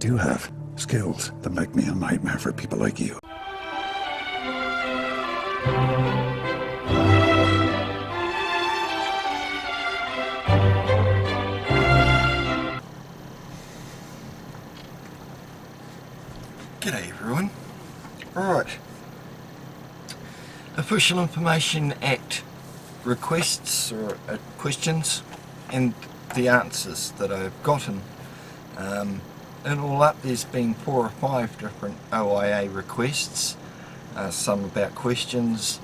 do have skills that make me a nightmare for people like you. G'day everyone. Alright. Official Information Act requests or questions and the answers that I've gotten. And all up there's been 4 or 5 different OIA requests, some about questions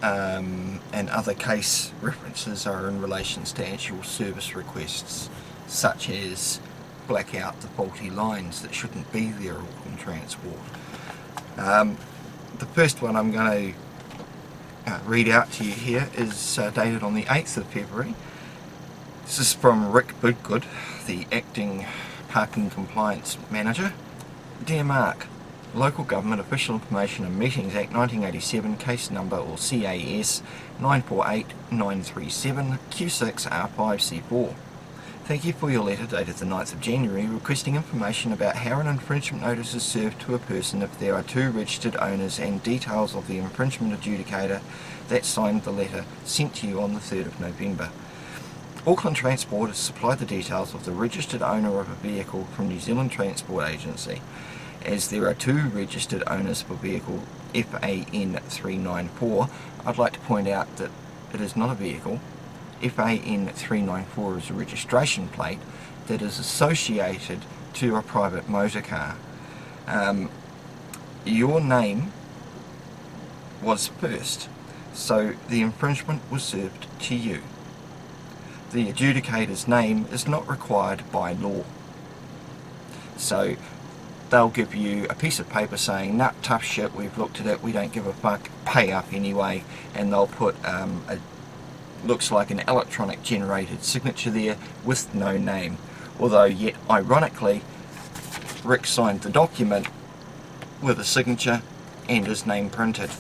and other case references are in relation to actual service requests, such as black out the faulty lines that shouldn't be there at Auckland Transport. The first one I'm going to read out to you here is dated on the 8th of February. This is from Rick Bidgood, the Acting Parking Compliance Manager. Dear Mark, Local Government Official Information and Meetings Act 1987, case number or CAS-948937-Q6R5C4. Thank you for your letter dated the 9th of January requesting information about how an infringement notice is served to a person if there are 2 registered owners and details of the infringement adjudicator that signed the letter sent to you on the 3rd of November. Auckland Transport has supplied the details of the registered owner of a vehicle from New Zealand Transport Agency. As there are 2 registered owners for vehicle FAN394, I'd like to point out that it is not a vehicle. FAN394 is a registration plate that is associated to a private motor car. Your name was first, so the infringement was served to you. The adjudicator's name is not required by law. So they'll give you a piece of paper saying, "Nut, tough shit, we've looked at it, we don't give a fuck, pay up anyway," and they'll put looks like an electronic generated signature there with no name. Although yet ironically, Rick signed the document with a signature and his name printed.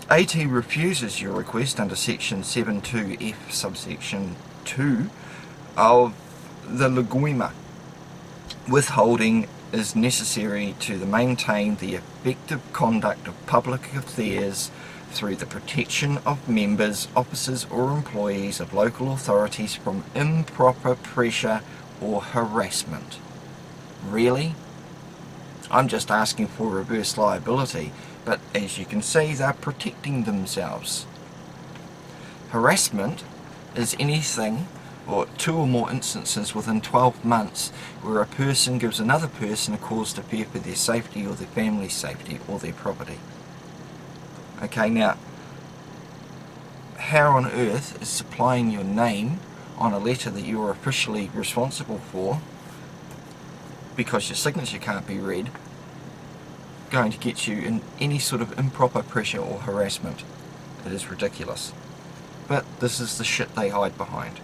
AT refuses your request under section 72F subsection 2 of the Leguima. Withholding is necessary to maintain the effective conduct of public affairs through the protection of members, officers or employees of local authorities from improper pressure or harassment. Really? I'm just asking for reverse liability, but as you can see, they're protecting themselves. Harassment is anything or 2 or more instances within 12 months where a person gives another person a cause to fear for their safety or their family's safety or their property. Okay, now, how on earth is supplying your name on a letter that you're officially responsible for, because your signature can't be read, going to get you in any sort of improper pressure or harassment? It is ridiculous. But this is the shit they hide behind.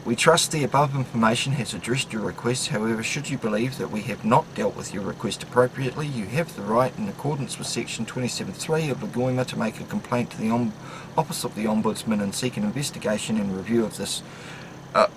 We trust the above information has addressed your request. However, should you believe that we have not dealt with your request appropriately, you have the right, in accordance with section 27.3 of Leguima, to make a complaint to the Office of the Ombudsman and seek an investigation and review of this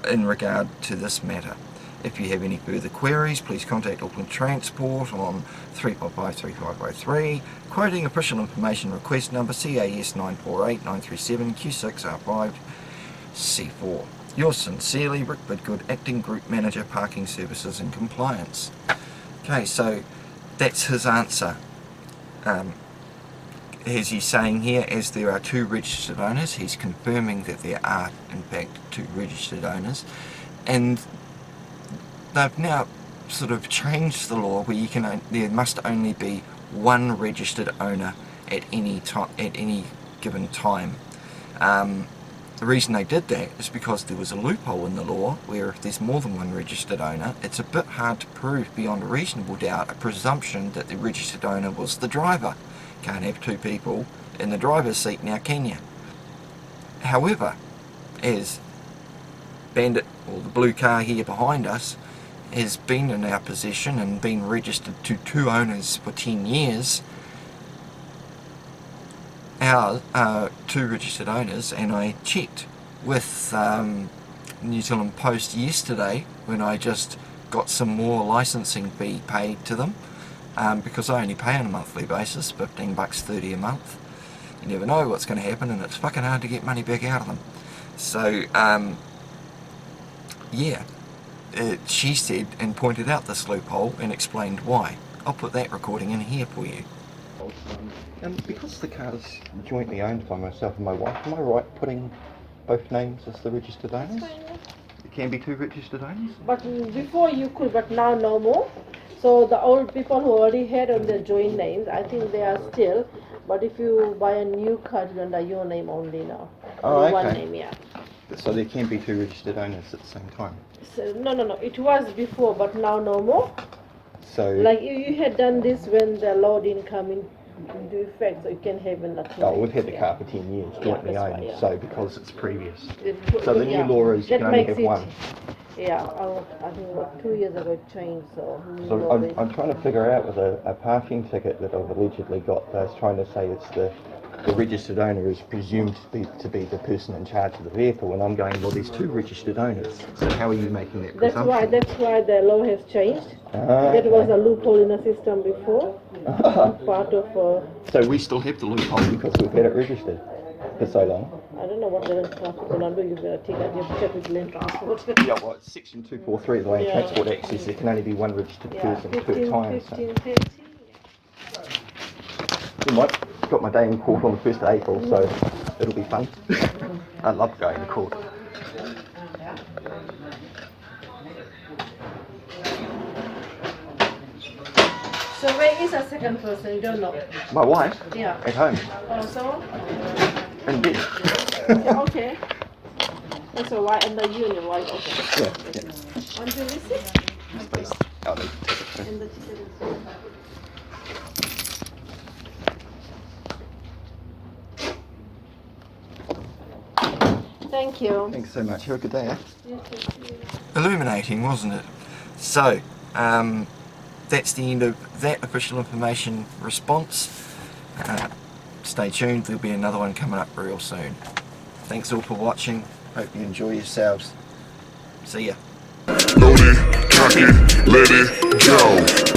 in regard to this matter. If you have any further queries, please contact Auckland Transport on 355-3503, quoting official information request number CAS-948937-Q6R5C4. Yours sincerely, Rick Bidgood, Acting Group Manager, Parking Services and Compliance. Okay, so that's his answer. As he's saying here, as there are 2 registered owners, he's confirming that there are in fact 2 registered owners, and they've now sort of changed the law where there must only be 1 registered owner at any given time. The reason they did that is because there was a loophole in the law where if there's more than 1 registered owner, it's a bit hard to prove beyond a reasonable doubt a presumption that the registered owner was the driver. Can't have 2 people in the driver's seat now, can you? However, as Bandit, or the blue car here behind us, has been in our possession and been registered to 2 owners for 10 years, our 2 registered owners, and I checked with New Zealand Post yesterday when I just got some more licensing fee paid to them, because I only pay on a monthly basis, $15.30 a month. You never know what's going to happen, and it's fucking hard to get money back out of them. So yeah, she said and pointed out this loophole and explained why. I'll put that recording in here for you. Because the car's jointly owned by myself and my wife, am I right putting both names as the registered owners? It can be two registered owners? But before you could, but now no more. So the old people who already had on their joint names, I think they are still. But if you buy a new car, it's under your name only now. Oh, okay. One name, yeah. So there can be two registered owners at the same time? So, no. It was before, but now no more. So like you had done this when the law didn't come into effect, so you can have an account. Oh, we've had the car for 10 years, jointly that's owned, right, yeah. so because it's previous. So the new law is you that can only makes have it, one. Yeah, I think about 2 years ago it changed, so... So I'm trying to figure out with a parking ticket that I've allegedly got, that's trying to say it's the registered owner is presumed to be the person in charge of the vehicle, and I'm going, well, there's two registered owners, so how are you making that presumption? That's why the law has changed. That was a loophole in the system before. Part of... So we still have the loophole because we've had it registered for so long. I don't know what the land transport number you've got to take out. You have to check with land transport. Yeah, well, it's section 243 of the Land Transport Act says there can only be one registered person per time. 15, 30. You might got my day in court on the 1st of April, so it'll be fun. I love going to court. So where is a second person? You don't know? My wife? Yeah. At home. Oh, so? In bed. Yeah, okay. That's a white and the union white. Okay. Yeah. Want to listen? Yes, please. I'll need to take it first. And the ticket is... Thank you. Thanks so much. Have a good day, eh? Yes, thank you. Illuminating, wasn't it? So, that's the end of that official information response. Stay tuned, there'll be another one coming up real soon. Thanks all for watching. Hope you enjoy yourselves. See ya. Load it, cock it, let it go.